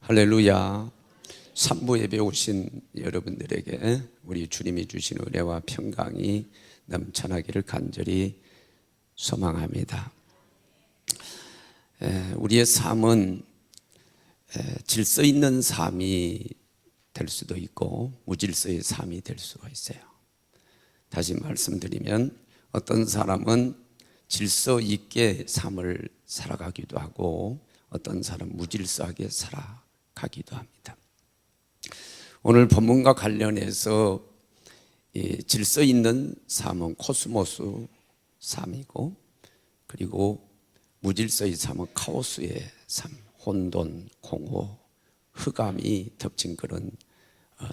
할렐루야. 산부 예배 오신 여러분들에게 우리 주님이 주신 은혜와 평강이 넘쳐나기를 간절히 소망합니다. 우리의 삶은 질서 있는 삶이 될 수도 있고 무질서의 삶이 될 수가 있어요. 다시 말씀드리면 어떤 사람은 질서 있게 삶을 살아가기도 하고 어떤 사람은 무질서하게 살아가기도 합니다. 오늘 본문과 관련해서 질서 있는 삶은 코스모스 삶이고, 그리고 무질서의 삶은 카오스의 삶, 혼돈, 공허, 흑암이 덮친 그런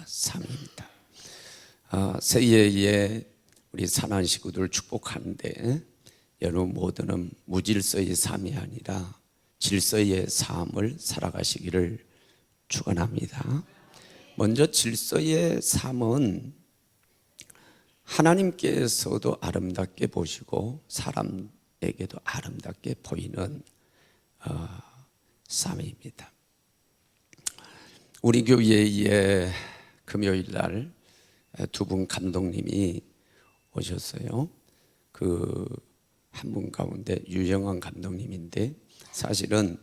삶입니다. 새해에 우리 사랑하는 식구들 축복하는데 여러분 모두는 무질서의 삶이 아니라 질서의 삶을 살아가시기를 축원합니다. 먼저 질서의 삶은 하나님께서도 아름답게 보시고 사람에게도 아름답게 보이는 삶입니다. 우리 교회에 금요일 날 두 분 감독님이 오셨어요. 한 분 가운데 유영환 감독님인데, 사실은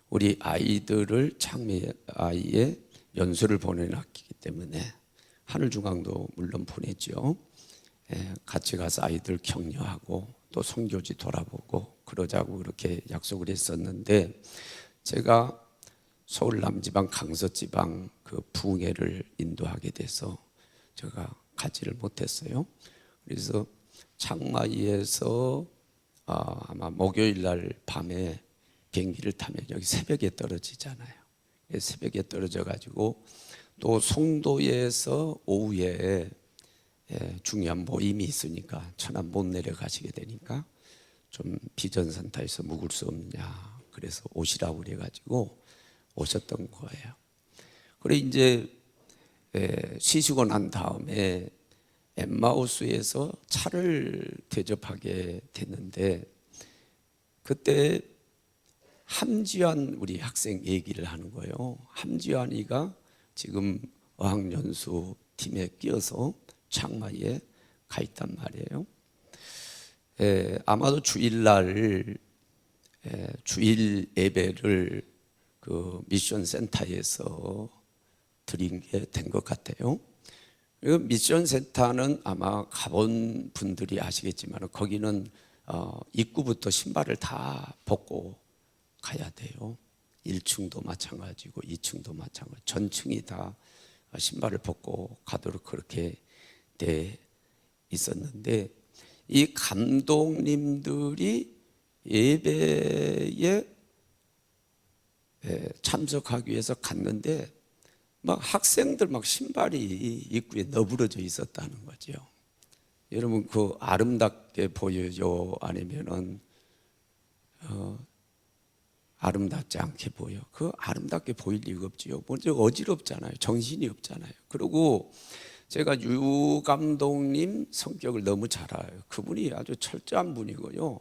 우리 아이들을 창미 아이의 연수를 보내놨기 때문에 하늘중앙도 물론 보내죠. 같이 가서 아이들 격려하고 또 선교지 돌아보고 그러자고 그렇게 약속을 했었는데, 제가 서울 남지방 강서지방 그 부흥회를 인도하게 돼서 제가 가지를 못했어요. 그래서 창마이에서 아마 목요일 날 밤에 비행기를 타면 여기 새벽에 떨어지잖아요. 새벽에 떨어져 가지고 또 송도에서 오후에 중요한 모임이 있으니까 천안 못 내려가시게 되니까 좀 비전센터에서 묵을 수 없냐, 그래서 오시라고 그래가지고 오셨던 거예요. 그래 이제 쉬시고 난 다음에 엠마우스에서 차를 대접하게 됐는데, 그때 함지환 우리 학생 얘기를 하는 거예요. 함지환이가 지금 어학연수 팀에 끼어서 창마이에 가 있단 말이에요. 아마도 주일날 주일 예배를 그 미션 센터에서 드린 게 된 것 같아요. 미션 센터는 아마 가본 분들이 아시겠지만 거기는 입구부터 신발을 다 벗고 가야 돼요. 1층도 마찬가지고 2층도 마찬가지, 전층이 다 신발을 벗고 가도록 그렇게 돼 있었는데, 이 감독님들이 예배에 참석하기 위해서 갔는데 막 학생들 막 신발이 입구에 너부러져 있었다는 거죠. 여러분 그 아름답게 보여요? 아니면은 아름답지 않게 보여? 그 아름답게 보일 리가 없지요. 먼저 어지럽잖아요. 정신이 없잖아요. 그리고 제가 유 감독님 성격을 너무 잘 알아요. 그분이 아주 철저한 분이고요.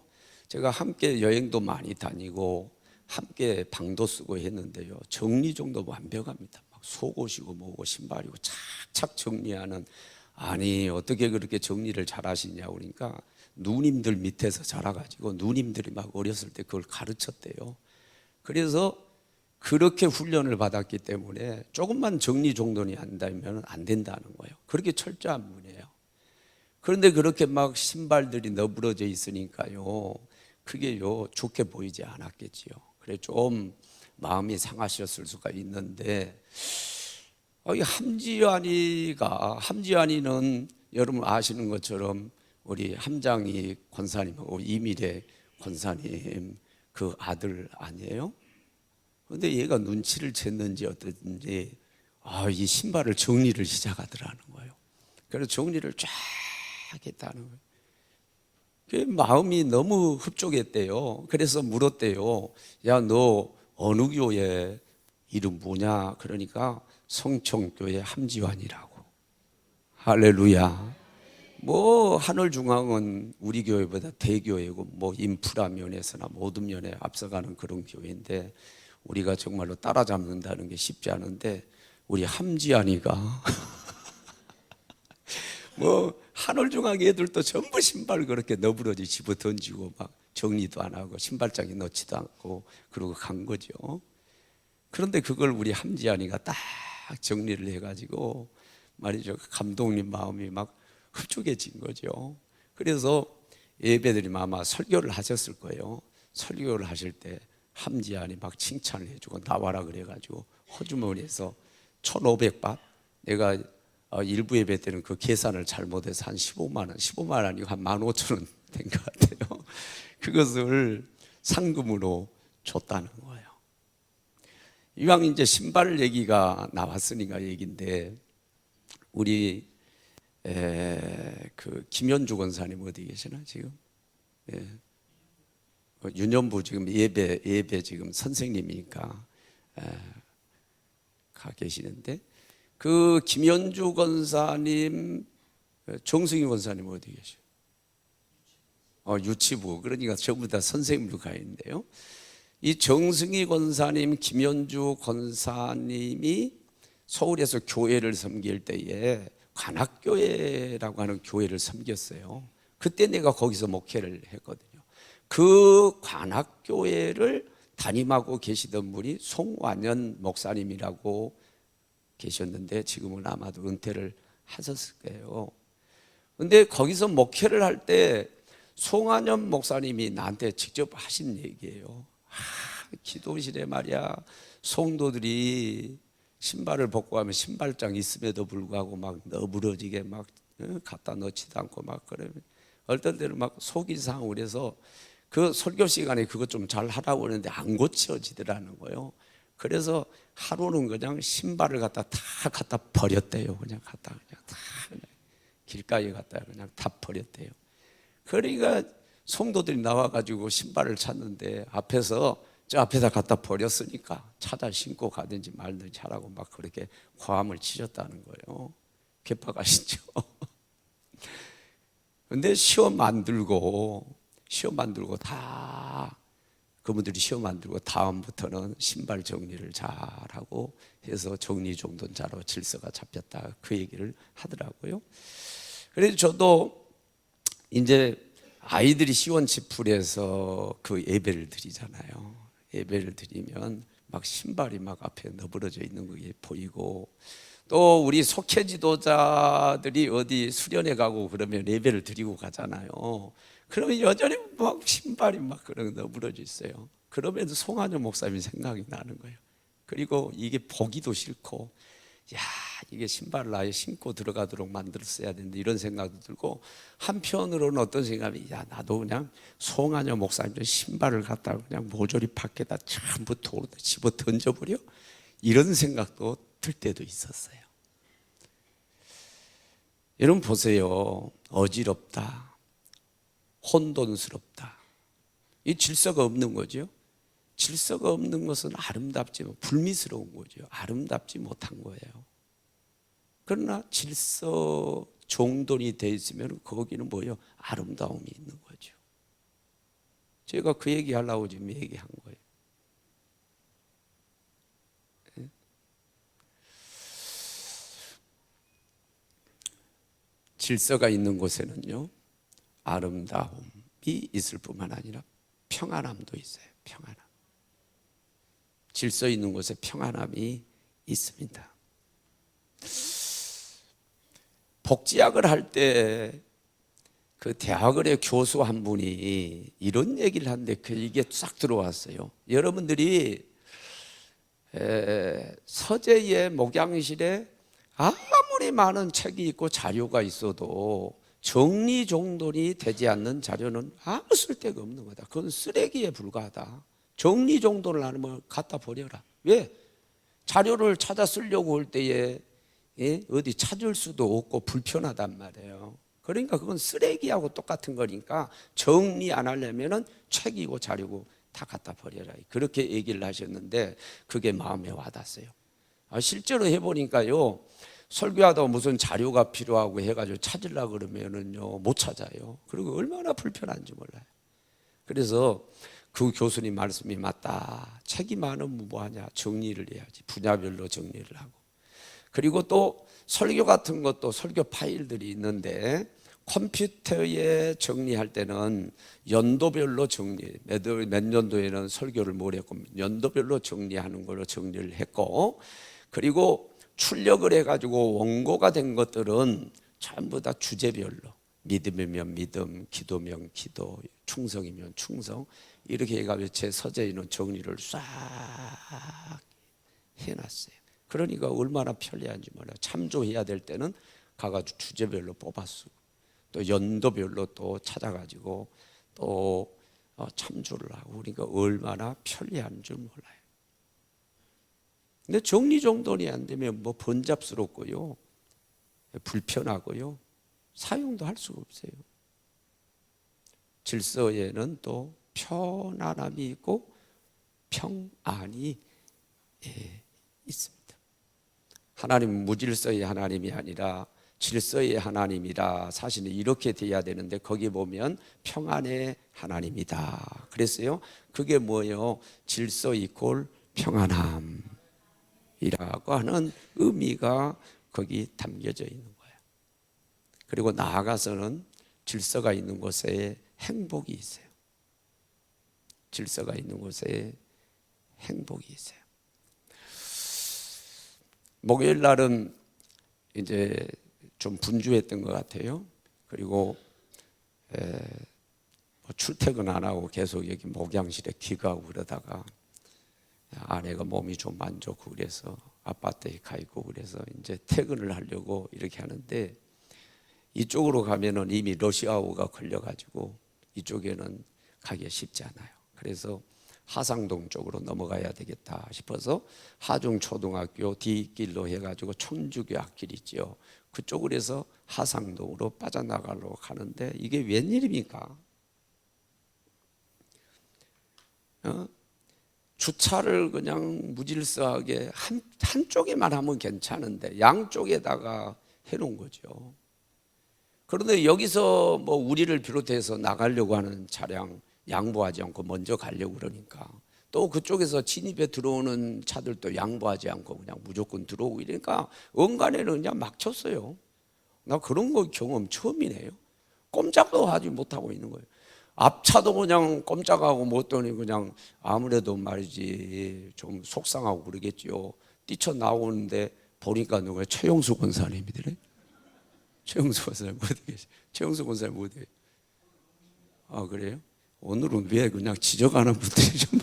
제가 함께 여행도 많이 다니고 함께 방도 쓰고 했는데요, 정리 정도 완벽합니다. 막 속옷이고 뭐고 신발이고 착착 정리하는, 아니 어떻게 그렇게 정리를 잘 하시냐고 그러니까 누님들 밑에서 자라가지고 누님들이 막 어렸을 때 그걸 가르쳤대요. 그래서 그렇게 훈련을 받았기 때문에 조금만 정리 정돈이 한다면 안 된다는 거예요. 그렇게 철저한 분이에요. 그런데 그렇게 막 신발들이 너부러져 있으니까요, 그게요 좋게 보이지 않았겠지요. 그래 좀 마음이 상하셨을 수가 있는데, 이 함지환이는 여러분 아시는 것처럼 우리 함장희 권사님하고 이미래 권사님 그 아들 아니에요? 그런데 얘가 눈치를 챘는지 어떻든지 이 신발을 정리를 시작하더라는 거예요. 그래서 정리를 쫙 했다는 거예요. 그 마음이 너무 흡족했대요. 그래서 물었대요. 야, 너 어느 교회 이름 뭐냐? 그러니까 성청교회 함지환이라고. 할렐루야. 뭐 하늘중앙은 우리 교회보다 대교회고 뭐 인프라 면에서나 모든 면에 앞서가는 그런 교회인데, 우리가 정말로 따라잡는다는 게 쉽지 않은데 우리 함지안이가 뭐 하늘중앙 애들도 전부 신발 그렇게 너부러지 집어 던지고 막 정리도 안 하고 신발장에 넣지도 않고 그러고 간 거죠. 그런데 그걸 우리 함지안이가 딱 정리를 해가지고 말이죠, 감독님 마음이 막 흡족해진 거죠. 그래서 예배드리면 아마 설교를 하셨을 거예요. 설교를 하실 때 함지안이 막 칭찬을 해주고 나와라 그래가지고 호주머니에서 1,500밭, 내가 일부 예배 때는 그 계산을 잘못해서 한 15만 원, 15만 원 아니고 한 15,000원 된 것 같아요. 그것을 상금으로 줬다는 거예요. 이왕 이제 신발 얘기가 나왔으니까 얘기인데, 우리 그 김현주 권사님 어디 계시나 지금? 유년부 지금 예배 지금 선생님이니까 가 계시는데, 그 김현주 권사님, 정승희 권사님 어디 계셔? 유치부. 그러니까 전부 다 선생님으로 가 있는데요. 이 정승희 권사님, 김현주 권사님이 서울에서 교회를 섬길 때에 관악교회라고 하는 교회를 섬겼어요. 그때 내가 거기서 목회를 했거든요. 그 관악교회를 담임하고 계시던 분이 송완현 목사님이라고 계셨는데 지금은 아마도 은퇴를 하셨을 거예요. 근데 거기서 목회를 할 때 송완현 목사님이 나한테 직접 하신 얘기예요. 기도실에 말이야, 성도들이 신발을 벗고 가면 신발장 있음에도 불구하고 막 너부러지게 막 갖다 넣지도 않고 막 그러면 어떤 때는 막 속이 상하고 그래서 그 설교 시간에 그것 좀 잘 하라고 그러는데 안 고쳐지더라는 거예요. 그래서 하루는 그냥 신발을 다 갖다 버렸대요. 그냥 다 그냥 길가에 갖다 그냥 다 버렸대요. 그러니까 성도들이 나와가지고 신발을 찾는데 앞에서 저 앞에다 갖다 버렸으니까 찾아 신고 가든지 말든지 하라고 막 그렇게 고함을 치셨다는 거예요. 개파가시죠. 근데 시험 안 들고 다 그분들이 시험 안 들고 다음부터는 신발 정리를 잘하고 해서 정리정돈자로 질서가 잡혔다, 그 얘기를 하더라고요. 그래서 저도 이제 아이들이 시원치풀에서 그 예배를 드리잖아요. 예배를 드리면 막 신발이 막 앞에 너부러져 있는 게 보이고, 또 우리 속회 지도자들이 어디 수련회 가고 그러면 예배를 드리고 가잖아요. 그러면 여전히 막 신발이 막 그런 너부러져 있어요. 그러면서 송한효 목사님 생각이 나는 거예요. 그리고 이게 보기도 싫고, 야, 이게 신발을 아예 신고 들어가도록 만들었어야 되는데 이런 생각도 들고, 한편으로는 어떤 생각이, 야, 나도 그냥 송한효 목사님 신발을 갖다가 그냥 모조리 밖에다 전부 돌로 집어 던져버려, 이런 생각도 들 때도 있었어요. 여러분 보세요. 어지럽다, 혼돈스럽다, 이 질서가 없는 거죠. 질서가 없는 것은 아름답지, 불미스러운 거죠. 아름답지 못한 거예요. 그러나 질서 정돈이 되어 있으면 거기는 뭐예요? 아름다움이 있는 거죠. 제가 그 얘기 하려고 지금 얘기한 거예요. 질서가 있는 곳에는요, 아름다움이 있을 뿐만 아니라 평안함도 있어요. 평안함. 질서 있는 곳에 평안함이 있습니다. 복지학을 할 때 그 대학을의 교수 한 분이 이런 얘기를 하는데 이게 싹 들어왔어요. 여러분들이 서재의 목양실에 아무리 많은 책이 있고 자료가 있어도 정리정돈이 되지 않는 자료는 아무 쓸데가 없는 거다. 그건 쓰레기에 불과하다. 정리정돈을 하면 갖다 버려라. 왜? 자료를 찾아 쓰려고 할 때에 어디 찾을 수도 없고 불편하단 말이에요. 그러니까 그건 쓰레기하고 똑같은 거니까 정리 안 하려면은 책이고 자료고 다 갖다 버려라. 그렇게 얘기를 하셨는데 그게 마음에 와닿았어요. 실제로 해보니까요, 설교하다 무슨 자료가 필요하고 해가지고 찾으려고 그러면은요 못 찾아요. 그리고 얼마나 불편한지 몰라요. 그래서 그 교수님 말씀이 맞다. 책이 많으면 뭐하냐? 정리를 해야지. 분야별로 정리를 하고. 그리고 또 설교 같은 것도 설교 파일들이 있는데 컴퓨터에 정리할 때는 연도별로 정리, 몇 년도에는 설교를 뭘 했고 연도별로 정리하는 걸로 정리를 했고, 그리고 출력을 해가지고 원고가 된 것들은 전부 다 주제별로, 믿음이면 믿음, 기도면 기도, 충성이면 충성, 이렇게 해가지고 제 서재에는 정리를 싹 해놨어요. 그러니까 얼마나 편리한지 몰라요. 참조해야 될 때는 가가지고 주제별로 뽑았고 또 연도별로 또 찾아가지고 또 참조를 하고, 그러니까 얼마나 편리한 줄 몰라요. 근데 정리정돈이 안 되면 뭐 번잡스럽고요, 불편하고요, 사용도 할 수가 없어요. 질서에는 또 편안함이 있고 평안이 있습니다. 하나님은 무질서의 하나님이 아니라 질서의 하나님이라, 사실은 이렇게 돼야 되는데 거기 보면 평안의 하나님이다 그랬어요. 그게 뭐예요? 질서 이꼴 평안함이라고 하는 의미가 거기 담겨져 있는 거예요. 그리고 나아가서는 질서가 있는 곳에 행복이 있어요. 질서가 있는 곳에 행복이 있어요. 목요일 날은 이제 좀 분주했던 것 같아요. 그리고 출퇴근 안 하고 계속 여기 목양실에 귀가하고 그러다가 아내가 몸이 좀 안 좋고 그래서 아파트에 가 있고 그래서 이제 퇴근을 하려고 이렇게 하는데, 이쪽으로 가면은 이미 러시아어가 걸려가지고 이쪽에는 가기가 쉽지 않아요. 그래서 하상동 쪽으로 넘어가야 되겠다 싶어서 하중초등학교 뒷길로 해가지고 청주교 앞길 있죠. 그쪽으로 해서 하상동으로 빠져나가려고 하는데 이게 웬일입니까? 주차를 그냥 무질서하게 한쪽에만 하면 괜찮은데 양쪽에다가 해놓은 거죠. 그런데 여기서 뭐 우리를 비롯해서 나가려고 하는 차량 양보하지 않고 먼저 가려고 그러니까, 또 그쪽에서 진입에 들어오는 차들도 양보하지 않고 그냥 무조건 들어오고 이러니까 언간에는 그냥 막혔어요. 나 그런 거 경험 처음이네요. 꼼짝도 하지 못하고 있는 거예요. 앞차도 그냥 꼼짝하고 못하니 그냥 아무래도 말이지 좀 속상하고 그러겠죠. 뛰쳐나오는데 보니까 누가 최용수 권사님이더래. 최용수 권사님 어디 계세요? 최용수 권사님 어디? 아 그래요? 오늘은 왜 그냥 지적하는 분들이 좀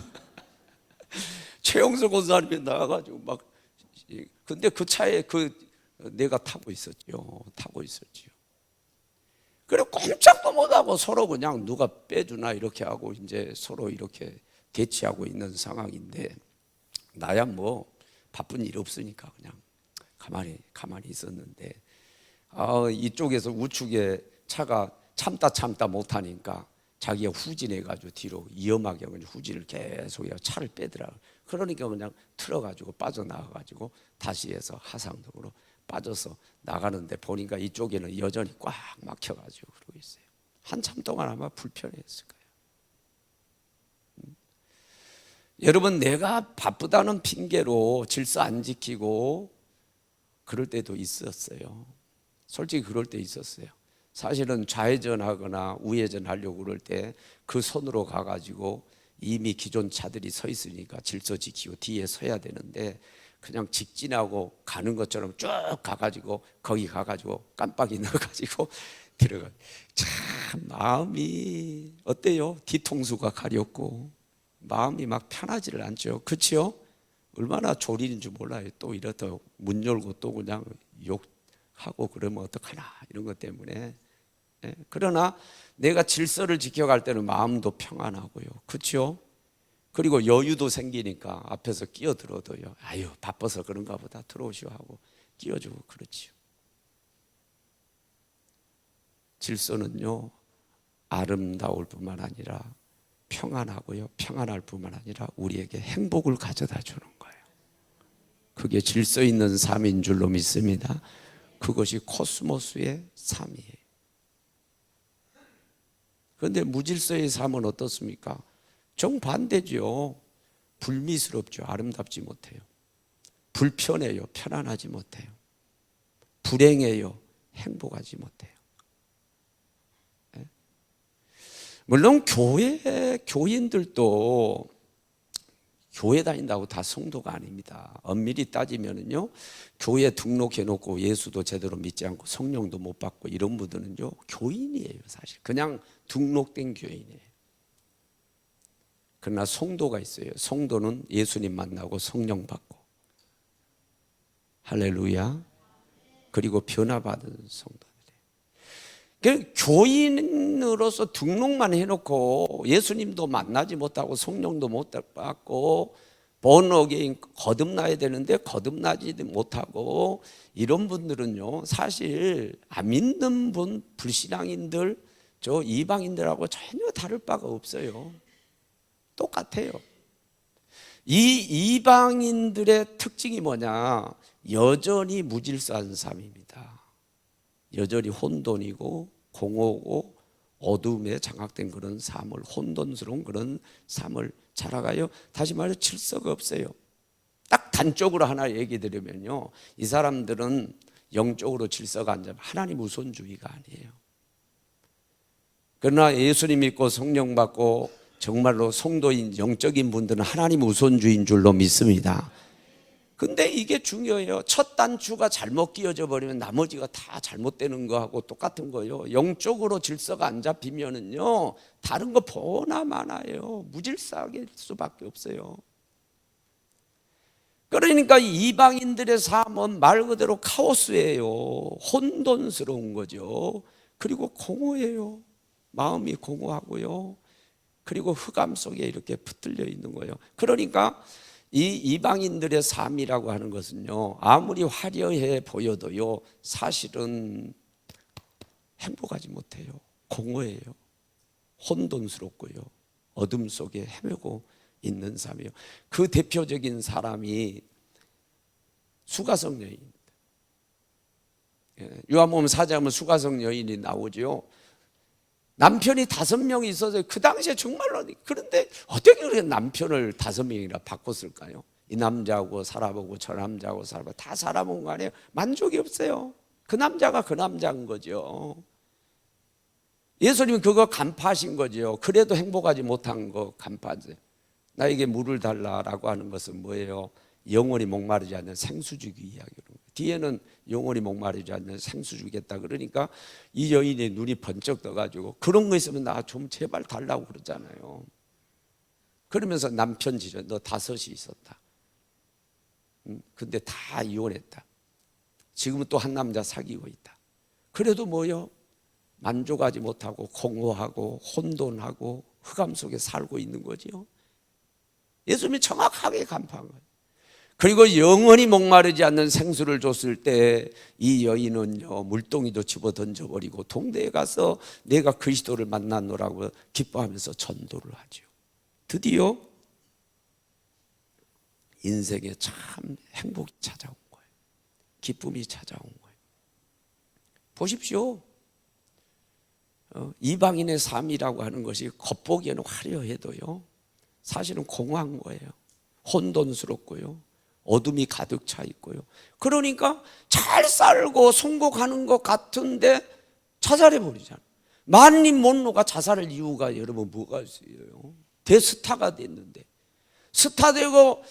최용수 권사님이 나와가지고 막, 근데 그 차에 내가 타고 있었죠. 그래 꼼짝도 못하고 서로 그냥 누가 빼주나 이렇게 하고 이제 서로 이렇게 대치하고 있는 상황인데, 나야 뭐 바쁜 일 없으니까 그냥 가만히 있었는데, 이쪽에서 우측에 차가 참다 못하니까 자기가 후진해가지고 뒤로 위험하게 후진을 계속 해서 차를 빼더라고. 그러니까 그냥 틀어가지고 빠져나가가지고 다시 해서 하상동으로 빠져서 나가는데 보니까 이쪽에는 여전히 꽉 막혀가지고 그러고 있어요. 한참 동안 아마 불편했을 거예요. 여러분, 내가 바쁘다는 핑계로 질서 안 지키고 그럴 때도 있었어요. 솔직히 그럴 때 있었어요. 사실은 좌회전하거나 우회전 하려고 그럴 때 그 손으로 가가지고 이미 기존 차들이 서 있으니까 질서 지키고 뒤에 서야 되는데 그냥 직진하고 가는 것처럼 쭉 가가지고 거기 가가지고 깜빡이 넣어가지고 들어가. 참 마음이 어때요? 뒤통수가 가렵고 마음이 막 편하지를 않죠. 그렇죠? 얼마나 졸리는 줄 몰라요. 또 이렇다 문 열고 또 그냥 욕하고 그러면 어떡하나 이런 것 때문에. 그러나 내가 질서를 지켜갈 때는 마음도 평안하고요. 그렇죠? 그리고 여유도 생기니까 앞에서 끼어들어도요, 아유 바빠서 그런가 보다 들어오시오 하고 끼어주고 그렇지요. 질서는요 아름다울 뿐만 아니라 평안하고요, 평안할 뿐만 아니라 우리에게 행복을 가져다 주는 거예요. 그게 질서 있는 삶인 줄로 믿습니다. 그것이 코스모스의 삶이에요. 그런데 무질서의 삶은 어떻습니까? 정반대죠. 불미스럽죠. 아름답지 못해요. 불편해요. 편안하지 못해요. 불행해요. 행복하지 못해요. 물론 교인들도 교회 다닌다고 다 성도가 아닙니다. 엄밀히 따지면은요, 교회 등록해 놓고 예수도 제대로 믿지 않고 성령도 못 받고 이런 분들은요, 교인이에요. 사실 그냥 등록된 교인이에요. 그러나 성도가 있어요. 성도는 예수님 만나고 성령 받고, 할렐루야. 그리고 변화받은 성도. 교인으로서 등록만 해놓고 예수님도 만나지 못하고 성령도 못 받고 본어게인 거듭나야 되는데 거듭나지 못하고 이런 분들은요, 사실 안 믿는 분, 불신앙인들, 저 이방인들하고 전혀 다를 바가 없어요. 똑같아요. 이 이방인들의 특징이 뭐냐? 여전히 무질서한 삶입니다. 여전히 혼돈이고 공허고 어둠에 장악된 그런 삶을, 혼돈스러운 그런 삶을 살아가요. 다시 말해서 질서가 없어요. 딱 단적으로 하나 얘기 드리면요, 이 사람들은 영적으로 질서가 안 잡아요. 하나님 우선주의가 아니에요. 그러나 예수님 믿고 성령 받고 정말로 성도인 영적인 분들은 하나님 우선주의인 줄로 믿습니다. 근데 이게 중요해요. 첫 단추가 잘못 끼워져 버리면 나머지가 다 잘못되는 거하고 똑같은 거예요. 영적으로 질서가 안 잡히면은요, 다른 거 보나 마나요. 무질서하게 수밖에 없어요. 그러니까 이방인들의 삶은 말 그대로 카오스예요. 혼돈스러운 거죠. 그리고 공허해요. 마음이 공허하고요. 그리고 흑암 속에 이렇게 붙들려 있는 거예요. 그러니까 이 이방인들의 삶이라고 하는 것은요, 아무리 화려해 보여도요, 사실은 행복하지 못해요. 공허해요. 혼돈스럽고요. 어둠 속에 헤매고 있는 삶이에요. 그 대표적인 사람이 수가성 여인입니다. 요한복음 4장은 수가성 여인이 나오죠. 남편이 5명이 있어서 그 당시에 정말로, 그런데 어떻게 그렇게 남편을 5명이나 바꿨을까요? 이 남자하고 살아보고 저 남자하고 살아보고 다 살아본 거 아니에요? 만족이 없어요. 그 남자가 그 남자인 거죠. 예수님은 그거 간파하신 거죠. 그래도 행복하지 못한 거 간파하세요. 나에게 물을 달라라고 하는 것은 뭐예요? 영원히 목마르지 않는 생수 주기 이야기로. 뒤에는 영원히 목마르지 않는 생수 주겠다. 그러니까 이 여인의 눈이 번쩍 떠가지고 그런 거 있으면 나 좀 제발 달라고 그러잖아요. 그러면서 남편 지려, 너 5이 있었다. 근데 다 이혼했다. 지금은 또 한 남자 사귀고 있다. 그래도 뭐요? 만족하지 못하고 공허하고 혼돈하고 흑암 속에 살고 있는 거지요. 예수님이 정확하게 간파한 거예요. 그리고 영원히 목마르지 않는 생수를 줬을 때 이 여인은요, 물동이도 집어 던져버리고 동대에 가서 내가 그리스도를 만났노라고 기뻐하면서 전도를 하죠. 드디어 인생에 참 행복이 찾아온 거예요. 기쁨이 찾아온 거예요. 보십시오. 이방인의 삶이라고 하는 것이 겉보기에는 화려해도요, 사실은 공허한 거예요. 혼돈스럽고요, 어둠이 가득 차 있고요. 그러니까 잘 살고 성공하는 것 같은데 자살해 버리잖아요. 만림 못노가 자살할 이유가 여러분 뭐가 있어요? 대스타가 됐는데, 스타 되고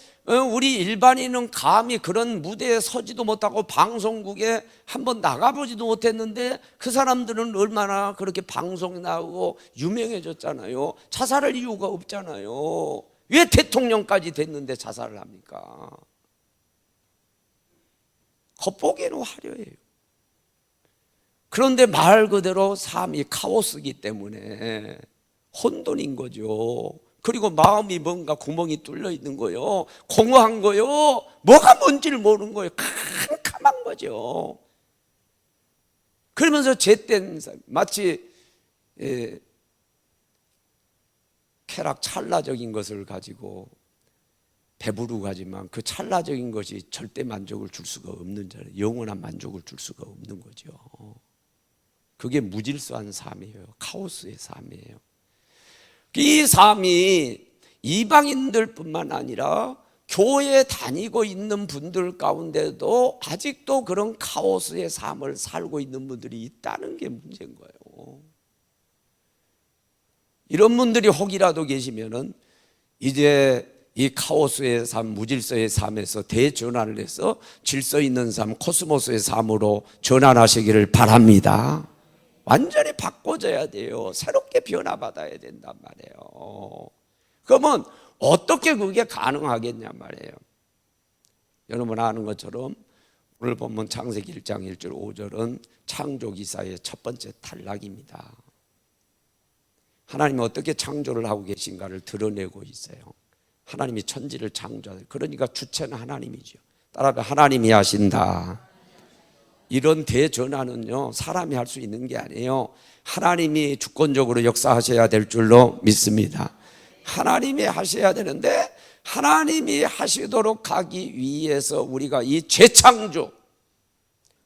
우리 일반인은 감히 그런 무대에 서지도 못하고 방송국에 한번 나가보지도 못했는데 그 사람들은 얼마나 그렇게 방송에 나오고 유명해졌잖아요. 자살할 이유가 없잖아요. 왜 대통령까지 됐는데 자살을 합니까? 겉보기에는 화려해요. 그런데 말 그대로 삶이 카오스이기 때문에 혼돈인 거죠. 그리고 마음이 뭔가 구멍이 뚫려 있는 거예요. 공허한 거예요. 뭐가 뭔지를 모르는 거예요. 캄캄한 거죠. 그러면서 죄된 삶, 마치 쾌락 찰나적인 것을 가지고 배부르고 하지만 그 찰나적인 것이 절대 만족을 줄 수가 없는 자예요. 영원한 만족을 줄 수가 없는 거죠. 그게 무질서한 삶이에요. 카오스의 삶이에요. 이 삶이 이방인들뿐만 아니라 교회 다니고 있는 분들 가운데도 아직도 그런 카오스의 삶을 살고 있는 분들이 있다는 게 문제인 거예요. 이런 분들이 혹이라도 계시면은 이제 이 카오스의 삶, 무질서의 삶에서 대전환을 해서 질서 있는 삶, 코스모스의 삶으로 전환하시기를 바랍니다. 완전히 바꿔져야 돼요. 새롭게 변화받아야 된단 말이에요. 그러면 어떻게 그게 가능하겠냐 말이에요. 여러분 아는 것처럼 오늘 본문 창세기 1장 1절 5절은 창조기사의 첫 번째 탈락입니다. 하나님이 어떻게 창조를 하고 계신가를 드러내고 있어요. 하나님이 천지를 창조하다. 그러니까 주체는 하나님이죠. 따라서 하나님이 하신다. 이런 대전환은요 사람이 할 수 있는 게 아니에요. 하나님이 주권적으로 역사하셔야 될 줄로 믿습니다. 하나님이 하셔야 되는데 하나님이 하시도록 하기 위해서 우리가 이 재창조,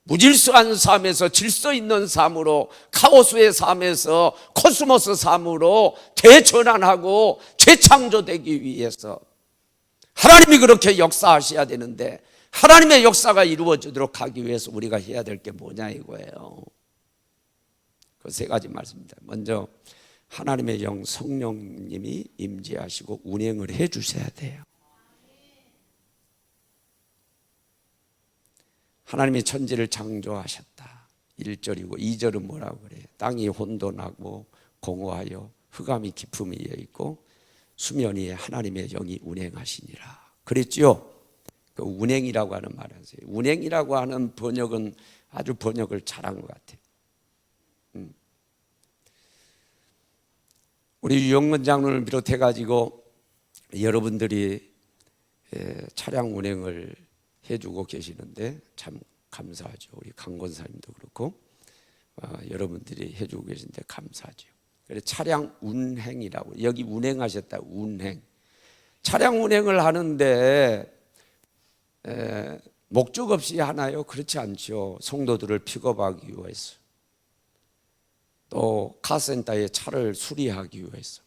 무질서한 삶에서 질서 있는 삶으로, 카오스의 삶에서 코스모스 삶으로 대전환하고 재창조되기 위해서 하나님이 그렇게 역사하셔야 되는데, 하나님의 역사가 이루어지도록 하기 위해서 우리가 해야 될 게 뭐냐 이거예요. 그 세 가지 말씀입니다. 먼저 하나님의 영 성령님이 임재하시고 운행을 해 주셔야 돼요. 하나님이 천지를 창조하셨다 1절이고 2절은 뭐라고 그래요? 땅이 혼돈하고 공허하여 흑암이 깊음이 이어 있고 수면 위에 하나님의 영이 운행하시니라 그랬지요. 그 운행이라고 하는 말을 하세요. 운행이라고 하는 번역은 아주 번역을 잘한 것 같아요. 우리 유영근 장로를 비롯해 가지고 여러분들이 차량 운행을 해주고 계시는데 참 감사하죠. 우리 강 권사님도 그렇고 여러분들이 해주고 계신데 감사하죠. 그래서 차량 운행이라고, 여기 운행하셨다. 운행, 차량 운행을 하는데 목적 없이 하나요? 그렇지 않죠. 성도들을 픽업하기 위해서, 또 카센터에 차를 수리하기 위해서,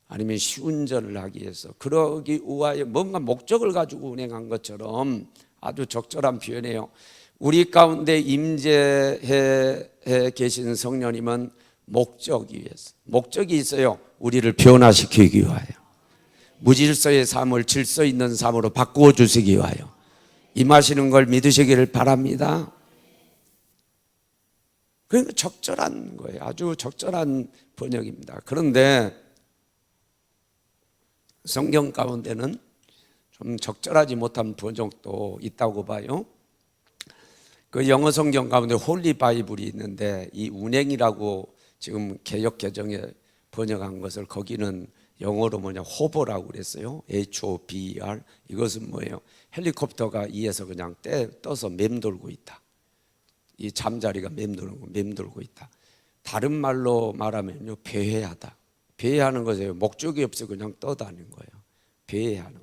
아니면 시운전을 하기 위해서, 그러기 위하여 뭔가 목적을 가지고 운행한 것처럼 아주 적절한 표현이에요. 우리 가운데 임재해 계신 성령님은 목적이 위해서, 목적이 있어요. 우리를 변화시키기 위하여, 무질서의 삶을 질서 있는 삶으로 바꾸어 주시기 위하여 임하시는 걸 믿으시기를 바랍니다. 그러니까 적절한 거예요. 아주 적절한 번역입니다. 그런데 성경 가운데는 좀 적절하지 못한 번역도 있다고 봐요. 그 영어 성경 가운데 홀리 바이블이 있는데 이 운행이라고 지금 개역 개정에 번역한 것을 거기는 영어로 호버라고 그랬어요. HOBER. 이것은 뭐예요? 헬리콥터가 위에서 그냥 떠서 맴돌고 있다. 이 잠자리가 맴돌고 있다. 다른 말로 말하면요, 배회하다. 배회하는 것이에요. 목적이 없이 그냥 떠다니는 거예요. 배회하는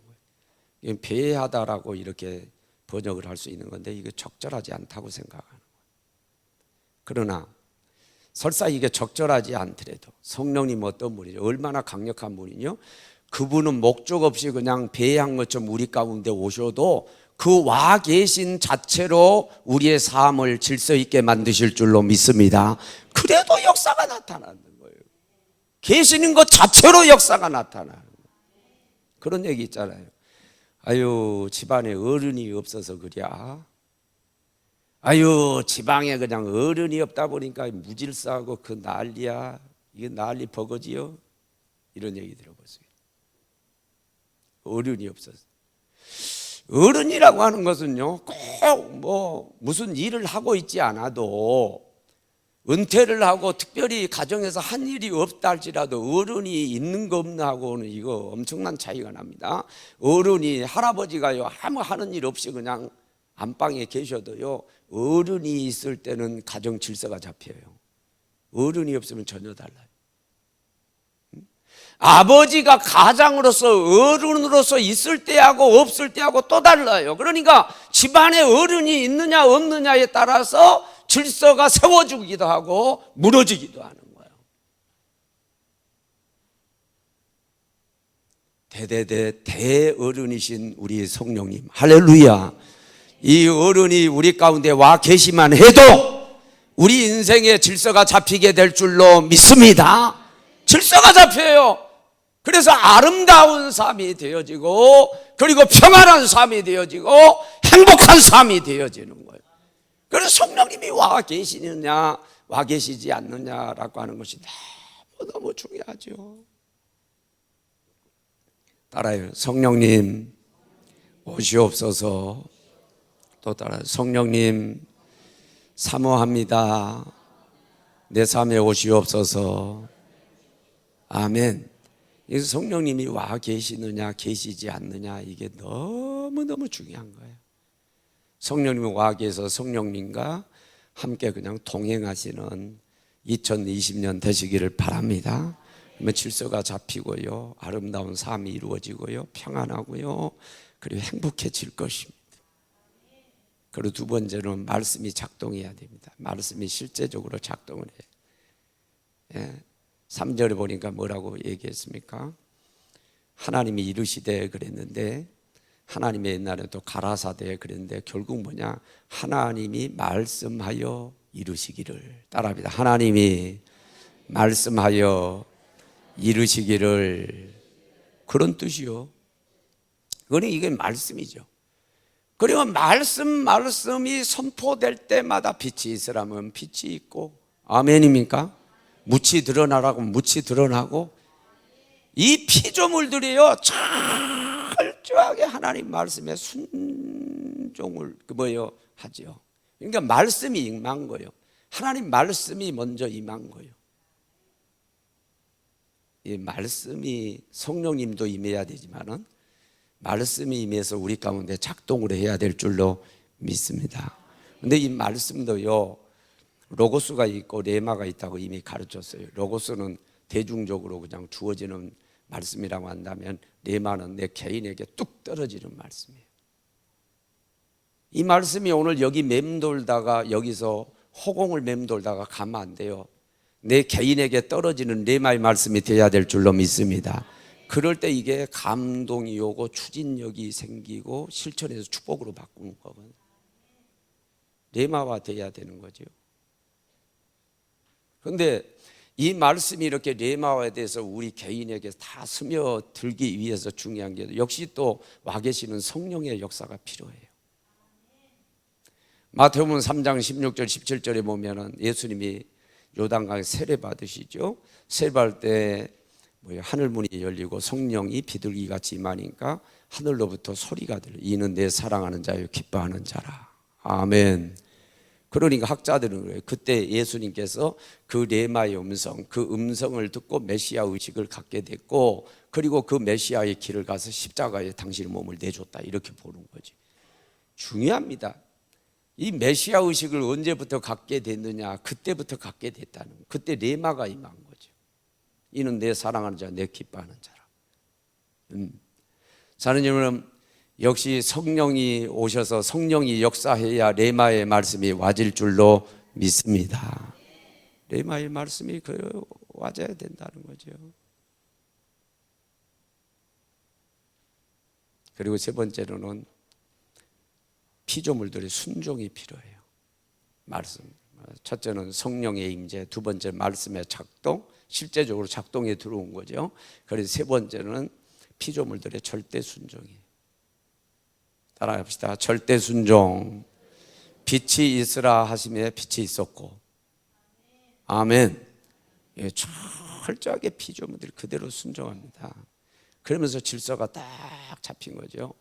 거예요. 배회하다라고 이렇게 번역을 할 수 있는 건데 이게 적절하지 않다고 생각하는 거예요. 그러나 설사 이게 적절하지 않더라도 성령님 어떤 분이죠? 얼마나 강력한 분이요? 그분은 목적 없이 그냥 배회한 것처럼 우리 가운데 오셔도 그 와 계신 자체로 우리의 삶을 질서 있게 만드실 줄로 믿습니다. 그래도 역사가 나타나는 거예요. 계시는 것 자체로 역사가 나타나는 거예요. 그런 얘기 있잖아요. 아유, 집안에 어른이 없어서 그랴. 아유, 지방에 그냥 어른이 없다 보니까 무질서하고 그 난리야. 이게 난리 버거지요. 이런 얘기 들어보세요. 어른이 없어서. 어른이라고 하는 것은요, 꼭 뭐 무슨 일을 하고 있지 않아도, 은퇴를 하고 특별히 가정에서 한 일이 없다 할지라도 어른이 있는 거 없나 하고는 이거 엄청난 차이가 납니다. 어른이, 할아버지가요, 아무 하는 일 없이 그냥 안방에 계셔도요, 어른이 있을 때는 가정 질서가 잡혀요. 어른이 없으면 전혀 달라요. 아버지가 가장으로서, 어른으로서 있을 때하고 없을 때하고 또 달라요. 그러니까 집안에 어른이 있느냐 없느냐에 따라서 질서가 세워지기도 하고 무너지기도 하는 거예요. 대어른이신 우리 성령님, 할렐루야. 이 어른이 우리 가운데 와 계시만 해도 우리 인생의 질서가 잡히게 될 줄로 믿습니다. 질서가 잡혀요. 그래서 아름다운 삶이 되어지고, 그리고 평안한 삶이 되어지고, 행복한 삶이 되어지는 거예요. 그래서 성령님이 와 계시느냐 와 계시지 않느냐라고 하는 것이 너무 중요하죠. 따라요. 성령님 오시옵소서. 또 따라요. 성령님 사모합니다. 내 삶에 오시옵소서. 아멘. 그래서 성령님이 와 계시느냐 계시지 않느냐, 이게 너무너무 중요한 거예요. 성령님이 와 계셔서 성령님과 함께 그냥 동행하시는 2020년 되시기를 바랍니다. 그러면 질서가 잡히고요, 아름다운 삶이 이루어지고요, 평안하고요, 그리고 행복해질 것입니다. 그리고 두 번째는 말씀이 작동해야 됩니다. 말씀이 실제적으로 작동을 해요. 3절에 보니까 뭐라고 얘기했습니까? 하나님이 이르시되 그랬는데, 하나님의 옛날에 또 가라사대 그랬는데, 결국 뭐냐? 하나님이 말씀하여 이루시기를. 따라합니다. 하나님이 말씀하여 이루시기를. 그런 뜻이요. 그러니 이게 말씀이죠. 그리고 말씀이 선포될 때마다 빛이 있으라면 빛이 있고, 아멘입니까? 묻이 드러나라고 묻이 드러나고, 이 피조물들이요 철저하게 하나님 말씀에 순종을 하죠. 그러니까 말씀이 임한 거예요. 하나님 말씀이 먼저 임한 거예요. 이 말씀이, 성령님도 임해야 되지만은 말씀이 임해서 우리 가운데 작동을 해야 될 줄로 믿습니다. 근데 이 말씀도요, 로고스가 있고 레마가 있다고 이미 가르쳤어요. 로고스는 대중적으로 그냥 주어지는 말씀이라고 한다면, 레마는 내 개인에게 뚝 떨어지는 말씀이에요. 이 말씀이 오늘 여기 맴돌다가, 여기서 허공을 맴돌다가 가면 안 돼요. 내 개인에게 떨어지는 레마의 말씀이 되어야 될 줄로 믿습니다. 그럴 때 이게 감동이 오고 추진력이 생기고 실천해서 축복으로 바꾸는 거거든요. 레마화 되어야 되는 거죠. 그런데 이 말씀이 이렇게 레마화에 대해서 우리 개인에게 다 스며들기 위해서 중요한 게, 역시 또 와 계시는 성령의 역사가 필요해요. 마태복음 3장 16절 17절에 보면은 예수님이 요단강에 세례 받으시죠. 세례 받을 때 하늘 문이 열리고 성령이 비둘기같이 임하니까 하늘로부터 소리가 들려. 이는 내 사랑하는 자요 기뻐하는 자라. 아멘. 그러니까 학자들은 그래요. 그때 예수님께서 그 레마의 음성, 그 음성을 듣고 메시아 의식을 갖게 됐고, 그리고 그 메시아의 길을 가서 십자가에 당신의 몸을 내줬다, 이렇게 보는 거지. 중요합니다. 이 메시아 의식을 언제부터 갖게 됐느냐? 그때부터 갖게 됐다는 거예요. 그때 레마가 임한 거죠. 이는 내 사랑하는 자, 내 기뻐하는 자라. 사는 여러분, 역시 성령이 오셔서 성령이 역사해야 레마의 말씀이 와질 줄로 믿습니다. 레마의 말씀이 와져야 된다는 거죠. 그리고 세 번째로는 피조물들의 순종이 필요해요. 말씀. 첫째는 성령의 임재, 두 번째 말씀의 작동, 실제적으로 작동에 들어온 거죠. 그래서 세 번째는 피조물들의 절대 순종이에요. 따라합시다. 절대 순종. 빛이 있으라 하심에 빛이 있었고, 아멘. 예, 철저하게 피조물들이 그대로 순종합니다. 그러면서 질서가 딱 잡힌 거죠.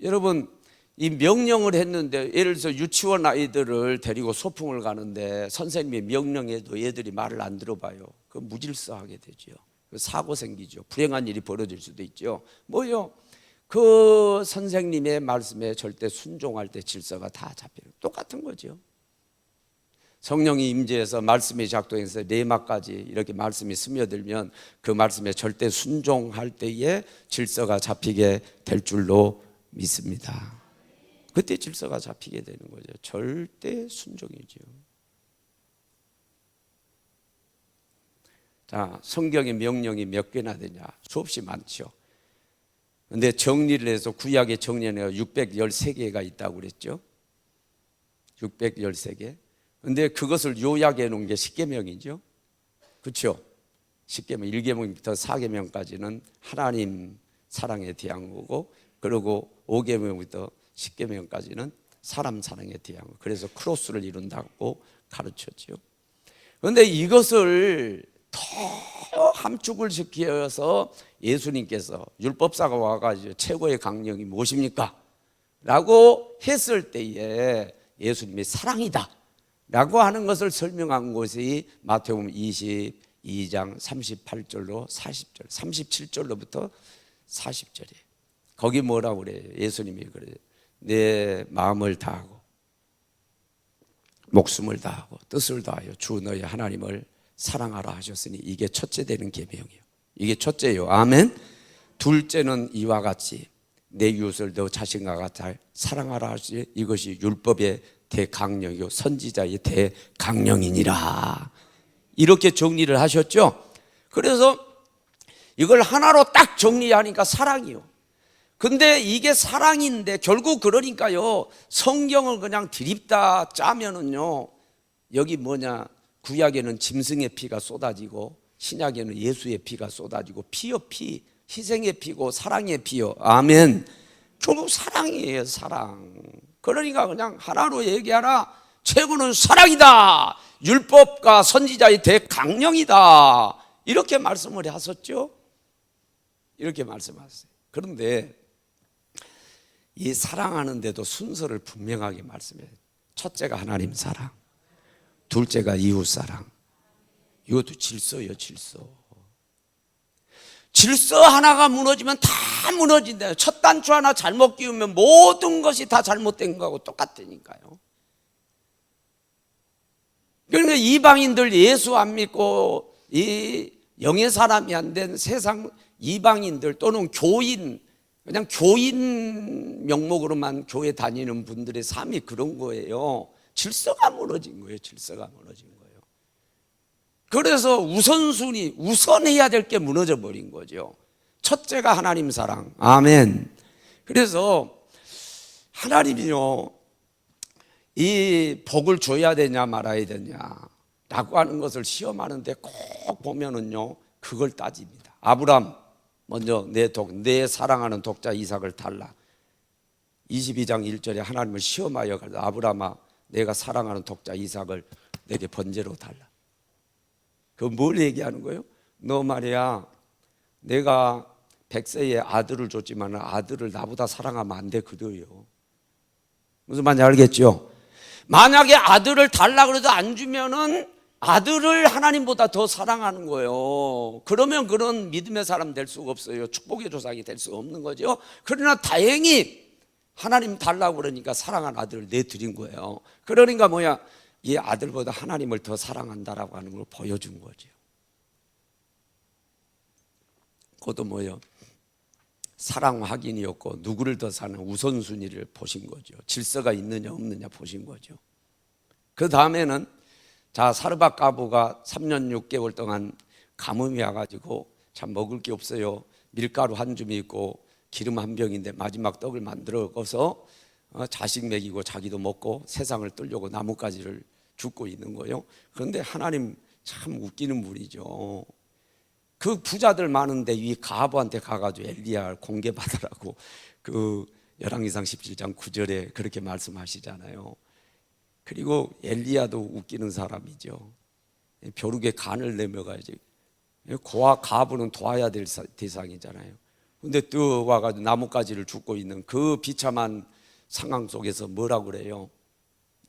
여러분, 이 명령을 했는데, 예를 들어서 유치원 아이들을 데리고 소풍을 가는데 선생님이 명령해도 얘들이 말을 안 들어봐요. 그 무질서하게 되죠. 사고 생기죠. 불행한 일이 벌어질 수도 있죠. 그 선생님의 말씀에 절대 순종할 때 질서가 다 잡히는, 똑같은 거죠. 성령이 임재해서 말씀이 작동해서 레마까지 이렇게 말씀이 스며들면 그 말씀에 절대 순종할 때에 질서가 잡히게 될 줄로 믿습니다. 그때 질서가 잡히게 되는 거죠. 절대 순종이죠. 자, 성경의 명령이 몇 개나 되냐? 수없이 많죠. 근데 정리를 해서 구약의 정리가 613개가 있다고 그랬죠. 613개. 근데 그것을 요약해 놓은 게 10계명이죠. 그렇죠? 10계명, 1계명부터 4계명까지는 하나님 사랑에 대한 거고, 그리고 5계명부터 10계명까지는 사람 사랑에 대한 거. 그래서 크로스를 이룬다고 가르쳤죠. 그런데 이것을 더 함축을 시켜서 예수님께서 율법사가 와가지고 최고의 강령이 무엇입니까? 라고 했을 때에 예수님이 사랑이다 라고 하는 것을 설명한 것이 마태복음 22장 38절로 40절, 37절로부터 40절이에요. 거기 뭐라고 그래요? 예수님이 그래요. 내 마음을 다하고 목숨을 다하고 뜻을 다하여 주 너희 하나님을 사랑하라 하셨으니 이게 첫째 되는 계명이에요. 이게 첫째예요. 아멘. 둘째는 이와 같이 내 이웃을 너 자신과 같아 사랑하라 하시니 이것이 율법의 대강령이요 선지자의 대강령이니라. 이렇게 정리를 하셨죠. 그래서 이걸 하나로 딱 정리하니까 사랑이요. 근데 이게 사랑인데 결국 그러니까요, 성경을 그냥 드립다 짜면은요, 여기 뭐냐, 구약에는 짐승의 피가 쏟아지고 신약에는 예수의 피가 쏟아지고 피요 피, 희생의 피고 사랑의 피요. 아멘. 결국 사랑이에요, 사랑. 그러니까 그냥 하나로 얘기하라. 최고는 사랑이다. 율법과 선지자의 대강령이다. 이렇게 말씀을 하셨죠. 이렇게 말씀하셨어요. 그런데 이 사랑하는데도 순서를 분명하게 말씀해요. 첫째가 하나님 사랑, 둘째가 이웃 사랑. 이것도 질서예요, 질서. 질서 하나가 무너지면 다 무너진대요. 첫 단추 하나 잘못 끼우면 모든 것이 다 잘못된 거하고 똑같으니까요. 그러니까 이방인들 예수 안 믿고 이 영의 사람이 안 된 세상 이방인들 또는 교인, 그냥 교인 명목으로만 교회 다니는 분들의 삶이 그런 거예요. 질서가 무너진 거예요. 질서가 무너진 거예요. 그래서 우선순위, 우선해야 될 게 무너져 버린 거죠. 첫째가 하나님 사랑. 아멘. 그래서 하나님이요, 이 복을 줘야 되냐 말아야 되냐 라고 하는 것을 시험하는데 꼭 보면은요, 그걸 따집니다. 아브람 먼저 내 사랑하는 독자 이삭을 달라. 22장 1절에 하나님을 시험하여 가지고 아브라함아 내가 사랑하는 독자 이삭을 내게 번제로 달라. 그 뭘 얘기하는 거예요? 너 말이야, 내가 100세의 아들을 줬지만 아들을 나보다 사랑하면 안 돼. 그래요. 무슨 말인지 알겠죠? 만약에 아들을 달라 그래도 안 주면은 아들을 하나님보다 더 사랑하는 거예요. 그러면 그런 믿음의 사람 될 수가 없어요. 축복의 조상이 될 수가 없는 거죠. 그러나 다행히 하나님 달라고 그러니까 사랑한 아들을 내드린 거예요. 그러니까 뭐야, 이 아들보다 하나님을 더 사랑한다라고 하는 걸 보여준 거죠. 그것도 뭐예요? 사랑 확인이었고 누구를 더 사는 우선순위를 보신 거죠. 질서가 있느냐 없느냐 보신 거죠. 그 다음에는 자, 사르밧 가부가 3년 6개월 동안 가뭄이 와가지고 참 먹을 게 없어요. 밀가루 한 줌이 있고 기름 한 병인데 마지막 떡을 만들어서 자식 먹이고 자기도 먹고 세상을 뜨려고 나뭇가지를 줍고 있는 거예요. 그런데 하나님 참 웃기는 분이죠. 그 부자들 많은데 이 가부한테 가가지고 엘리야 공개받으라고 그 열왕기상 17장 9절에 그렇게 말씀하시잖아요. 그리고 엘리야도 웃기는 사람이죠. 벼룩에 간을 내며가야지. 고아 가부는 도와야 될 대상이잖아요. 근데 또 와가지고 나뭇가지를 줍고 있는 그 비참한 상황 속에서 뭐라고 그래요?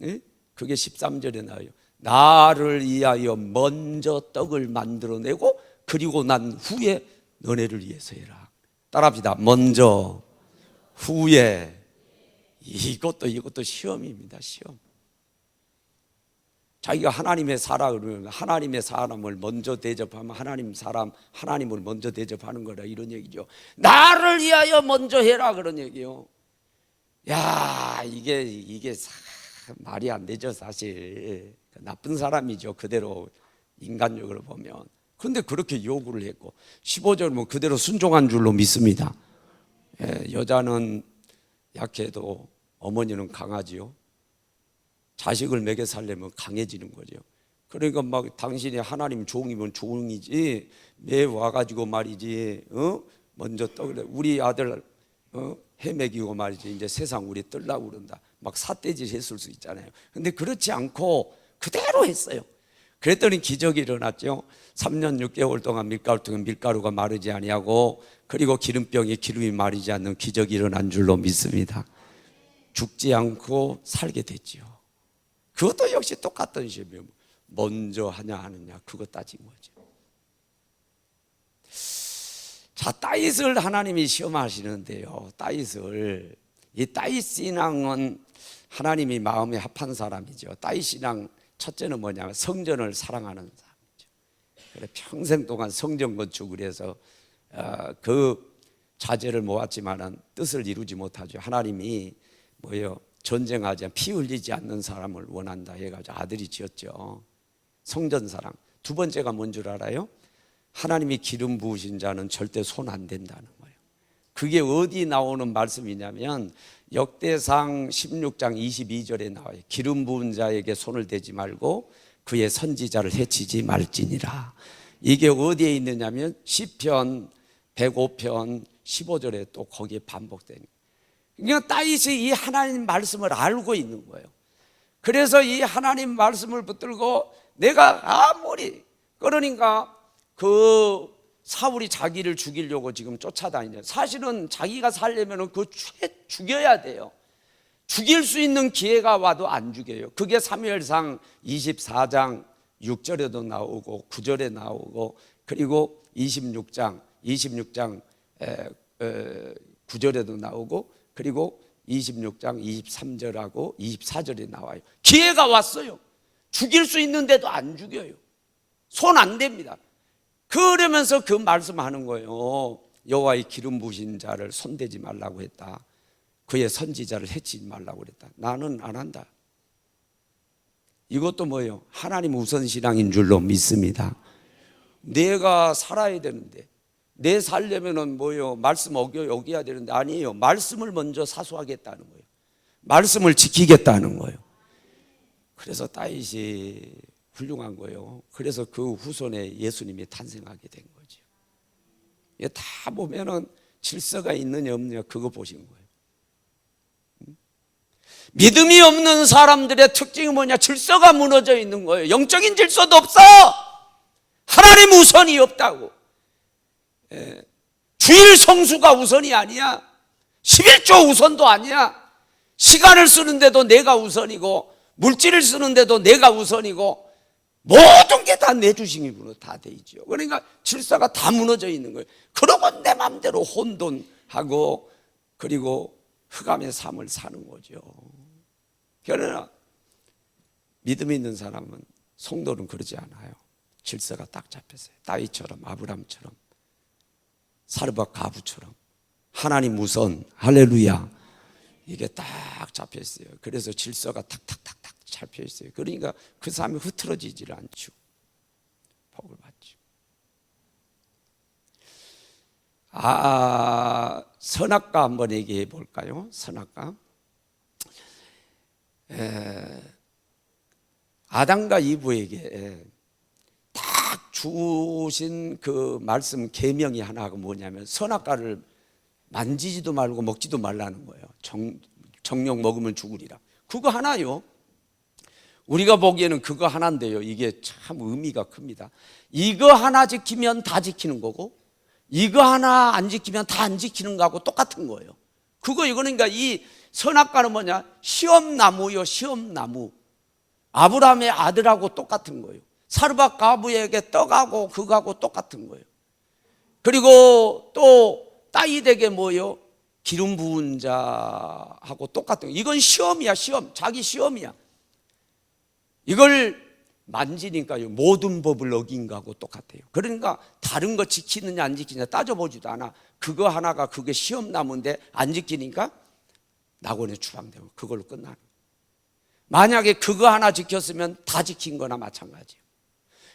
예? 그게 13절에 나와요. 나를 위하여 먼저 떡을 만들어내고 그리고 난 후에 너네를 위해서 해라. 따라합시다. 먼저 후에. 이것도 시험입니다. 시험. 자기가 하나님의 사람을 하나님의 사람을 먼저 대접하면 하나님을 먼저 대접하는 거라 이런 얘기죠. 나를 위하여 먼저 해라 그런 얘기요. 야, 이게 말이 안 되죠, 사실. 나쁜 사람이죠, 그대로 인간적으로 보면. 그런데 그렇게 요구를 했고 15절은 그대로 순종한 줄로 믿습니다. 여자는 약해도 어머니는 강하지요. 자식을 먹여 살려면 강해지는 거죠. 그러니까 막 당신이 하나님 종이면 종이지 매 와가지고 말이지 먼저 떠그래 우리 아들 해먹이고 말이지 이제 세상 우리 뜰라고 그런다 막 삿대질 했을 수 있잖아요. 근데 그렇지 않고 그대로 했어요. 그랬더니 기적이 일어났죠. 3년 6개월 동안 밀가루가 마르지 아니하고 그리고 기름병에 기름이 마르지 않는 기적이 일어난 줄로 믿습니다. 죽지 않고 살게 됐지요. 그것도 역시 똑같은 시험이에요. 먼저 하냐 하느냐 그거 따진 거죠. 자, 따잇을 하나님이 시험하시는데요. 이 따잇 신앙은 하나님이 마음에 합한 사람이죠. 따잇 신앙 첫째는 뭐냐면 성전을 사랑하는 사람이죠. 그래 평생 동안 성전 건축을 해서 그 자재를 모았지만은 뜻을 이루지 못하죠. 하나님이 전쟁하지 피 흘리지 않는 사람을 원한다 해가지고 아들이 지었죠. 성전 사랑. 두 번째가 뭔 줄 알아요? 하나님이 기름 부으신 자는 절대 손 안 댄다는 거예요. 그게 어디 나오는 말씀이냐면 역대상 16장 22절에 나와요. 기름 부은 자에게 손을 대지 말고 그의 선지자를 해치지 말지니라. 이게 어디에 있느냐면 시편 105편 15절에 또 거기에 반복되는 거예요. 그러니까 다윗이 이 하나님 말씀을 알고 있는 거예요. 그래서 이 하나님 말씀을 붙들고 내가 아무리 그러니까 그 사울이 자기를 죽이려고 지금 쫓아다니냐. 사실은 자기가 살려면 죽여야 돼요. 죽일 수 있는 기회가 와도 안 죽여요. 그게 사무엘상 24장 6절에도 나오고 9절에 나오고 그리고 26장 9절에도 나오고 그리고 26장 23절하고 24절에 나와요. 기회가 왔어요. 죽일 수 있는데도 안 죽여요. 손 안 댑니다. 그러면서 그 말씀하는 거예요. 여호와의 기름 부으신 자를 손대지 말라고 했다. 그의 선지자를 해치지 말라고 그랬다. 나는 안 한다. 이것도 뭐예요? 하나님 우선신앙인 줄로 믿습니다. 내가 살아야 되는데 내 살려면은 말씀 어겨야 되는데 아니에요. 말씀을 먼저 사수하겠다는 거예요. 말씀을 지키겠다는 거예요. 그래서 다윗이 훌륭한 거예요. 그래서 그 후손에 예수님이 탄생하게 된 거죠. 다 보면은 질서가 있느냐 없느냐 그거 보신 거예요. 믿음이 없는 사람들의 특징이 뭐냐? 질서가 무너져 있는 거예요. 영적인 질서도 없어. 하나님 우선이 없다고. 주일 성수가 우선이 아니야. 11조 우선도 아니야. 시간을 쓰는데도 내가 우선이고 물질을 쓰는데도 내가 우선이고 모든 게 다 내 주식으로 다 돼 있죠. 그러니까 질서가 다 무너져 있는 거예요. 그러고 내 마음대로 혼돈하고 그리고 흑암의 삶을 사는 거죠. 그러나 믿음 있는 사람은 성도는 그러지 않아요. 질서가 딱 잡혔어요. 다윗처럼 아브람처럼 사르밧 가부처럼 하나님 우선 할렐루야 이게 딱 잡혀 있어요. 그래서 질서가 탁탁탁탁 잡혀 있어요. 그러니까 그 사람이 흐트러지질 않죠. 복을 받죠. 선악과 한번 얘기해 볼까요? 선악과. 아담과 이브에게 딱 주신 그 말씀 계명이 하나가 뭐냐면 선악과를 만지지도 말고 먹지도 말라는 거예요. 정욕 먹으면 죽으리라. 그거 하나요. 우리가 보기에는 그거 하나인데요. 이게 참 의미가 큽니다. 이거 하나 지키면 다 지키는 거고 이거 하나 안 지키면 다 안 지키는 거하고 똑같은 거예요. 그러니까 이 선악과는 뭐냐? 시험나무요, 시험나무. 아브라함의 아들하고 똑같은 거예요. 사르밧 가부에게 떡하고 그거하고 똑같은 거예요. 그리고 또 다윗에게 뭐요? 기름 부은 자하고 똑같은 거예요. 이건 시험이야, 시험. 자기 시험이야. 이걸 만지니까요, 모든 법을 어긴 거하고 똑같아요. 그러니까 다른 거 지키느냐 안 지키느냐 따져보지도 않아. 그거 하나가 그게 시험나무인데 안 지키니까 낙원에 추방되고 그걸로 끝나는 거예요. 만약에 그거 하나 지켰으면 다 지킨 거나 마찬가지예요.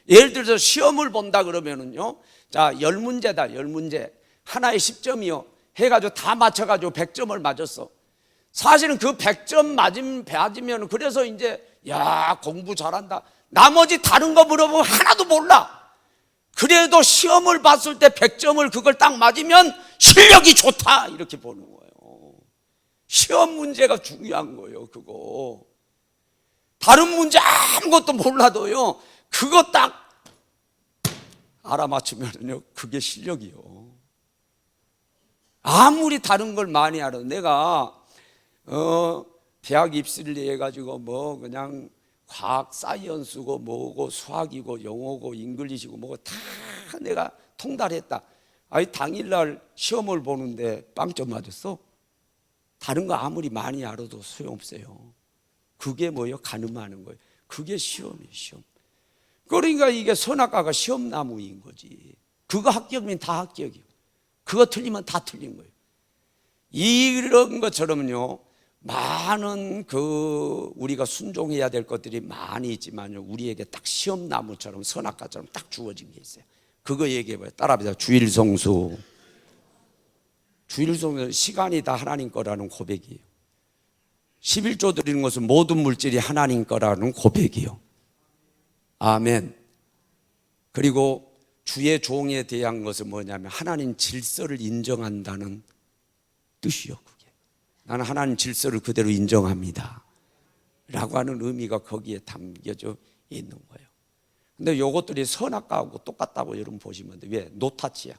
예를 들어서 시험을 본다 그러면은요, 자, 10문제다, 10문제. 하나에 10점이요. 해가지고 다 맞춰가지고 100점을 맞았어. 사실은 그 100점 맞으면 그래서 이제 야 공부 잘한다. 나머지 다른 거 물어보면 하나도 몰라. 그래도 시험을 봤을 때 100점을 그걸 딱 맞으면 실력이 좋다 이렇게 보는 거예요. 시험 문제가 중요한 거예요. 그거 다른 문제 아무것도 몰라도요 그거 딱 알아맞히면요 그게 실력이요. 아무리 다른 걸 많이 알아도 내가 대학 입시를 해가지고 뭐 그냥 과학 사이언스고 뭐고 수학이고 영어고 잉글리시고 뭐고 다 내가 통달했다. 아니 당일날 시험을 보는데 빵점 맞았어? 다른 거 아무리 많이 알아도 소용없어요. 그게 뭐예요? 가늠하는 거예요. 그게 시험이에요. 시험. 그러니까 이게 선악과가 시험나무인 거지. 그거 합격이면 다 합격이에요. 그거 틀리면 다 틀린 거예요. 이런 것처럼요 많은 우리가 순종해야 될 것들이 많이 있지만요 우리에게 딱 시험나무처럼 선악과처럼 딱 주어진 게 있어요. 그거 얘기해봐요. 따라합시다. 주일성수. 주일성수는 시간이 다 하나님 거라는 고백이에요. 11조 드리는 것은 모든 물질이 하나님 거라는 고백이에요. 아멘. 그리고 주의 종에 대한 것은 뭐냐면 하나님 질서를 인정한다는 뜻이요. 그게 나는 하나님 질서를 그대로 인정합니다 라고 하는 의미가 거기에 담겨져 있는 거예요. 근데 요것들이 선악과하고 똑같다고 여러분 보시면 돼요. 왜? 노타치야.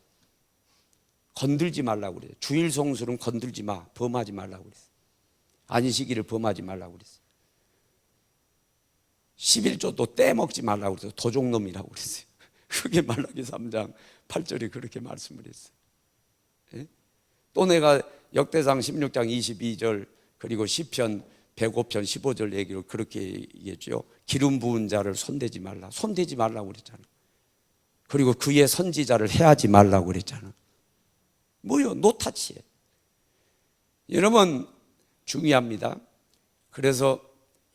건들지 말라고 그래요. 주일성수는 건들지 마, 범하지 말라고 그랬어요. 안식일을 범하지 말라고 그랬어요. 11조도 떼먹지 말라고 그랬어요. 도적놈이라고 그랬어요. 그게 말라기 3장 8절에 그렇게 말씀을 했어요. 예? 또 내가 역대상 16장 22절 그리고 시편 105편 15절 얘기를 그렇게 얘기했죠. 기름 부은 자를 손대지 말라. 손대지 말라고 그랬잖아. 그리고 그의 선지자를 해하지 말라고 그랬잖아. 뭐요? 노타치에. 여러분 중요합니다. 그래서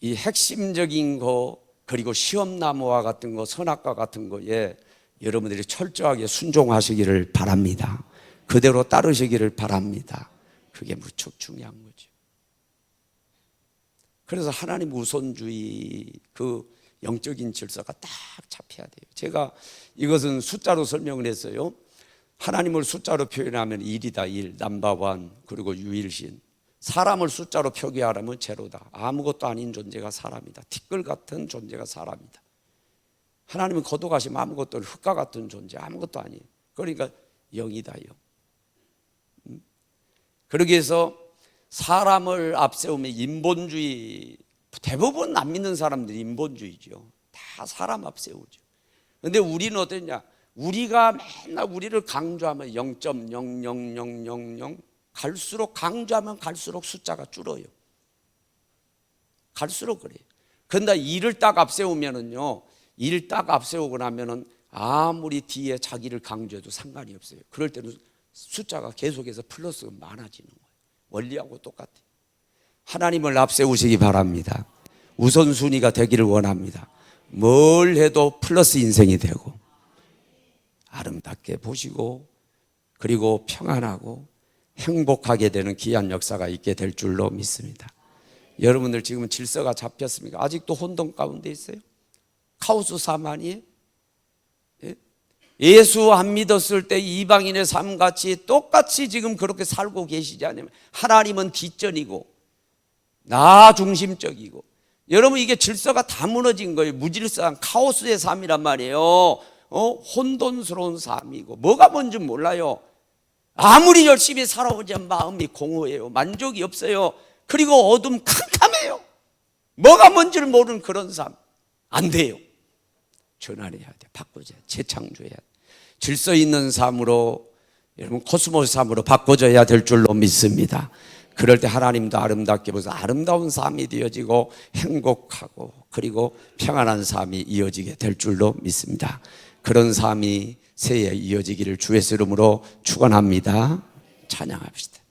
이 핵심적인 거 그리고 시험나무와 같은 거 선악과 같은 거에 여러분들이 철저하게 순종하시기를 바랍니다. 그대로 따르시기를 바랍니다. 그게 무척 중요한 거죠. 그래서 하나님 우선주의 그 영적인 질서가 딱 잡혀야 돼요. 제가 이것은 숫자로 설명을 했어요. 하나님을 숫자로 표현하면 1이다 1, 넘버원, 그리고 유일신. 사람을 숫자로 표기하라면 제로다. 아무것도 아닌 존재가 사람이다. 티끌 같은 존재가 사람이다. 하나님은 거둬가시면 아무것도 흙과 같은 존재, 아무것도 아니에요. 그러니까 0이다 0. 그러기 위해서 사람을 앞세우면 인본주의, 대부분 안 믿는 사람들이 인본주의죠. 다 사람 앞세우죠. 그런데 우리는 어떠냐? 우리가 맨날 우리를 강조하면 0.00000 갈수록 강조하면 갈수록 숫자가 줄어요. 갈수록 그래요. 그런데 2를 딱 앞세우면은요, 2를 딱 앞세우고 나면은 아무리 뒤에 자기를 강조해도 상관이 없어요. 그럴 때는 숫자가 계속해서 플러스가 많아지는 거예요. 원리하고 똑같아요. 하나님을 앞세우시기 바랍니다. 우선순위가 되기를 원합니다. 뭘 해도 플러스 인생이 되고 아름답게 보시고 그리고 평안하고 행복하게 되는 귀한 역사가 있게 될 줄로 믿습니다. 여러분들 지금 질서가 잡혔습니까? 아직도 혼돈 가운데 있어요? 카오스 사만이에요? 예수 안 믿었을 때 이방인의 삶같이 똑같이 지금 그렇게 살고 계시지 않으면 하나님은 뒷전이고 나 중심적이고 여러분 이게 질서가 다 무너진 거예요. 무질서한 카오스의 삶이란 말이에요. 혼돈스러운 삶이고 뭐가 뭔지 몰라요. 아무리 열심히 살아오자 마음이 공허해요. 만족이 없어요. 그리고 어둠 캄캄해요. 뭐가 뭔지를 모르는 그런 삶 안 돼요. 전환해야 돼. 바꿔줘야 돼. 재창조해야 돼. 질서 있는 삶으로 여러분 코스모스 삶으로 바꿔줘야 될 줄로 믿습니다. 그럴 때 하나님도 아름답게 보셔서 아름다운 삶이 되어지고 행복하고 그리고 평안한 삶이 이어지게 될 줄로 믿습니다. 그런 삶이 새해에 이어지기를 주의 이름으로 축원합니다. 찬양합시다.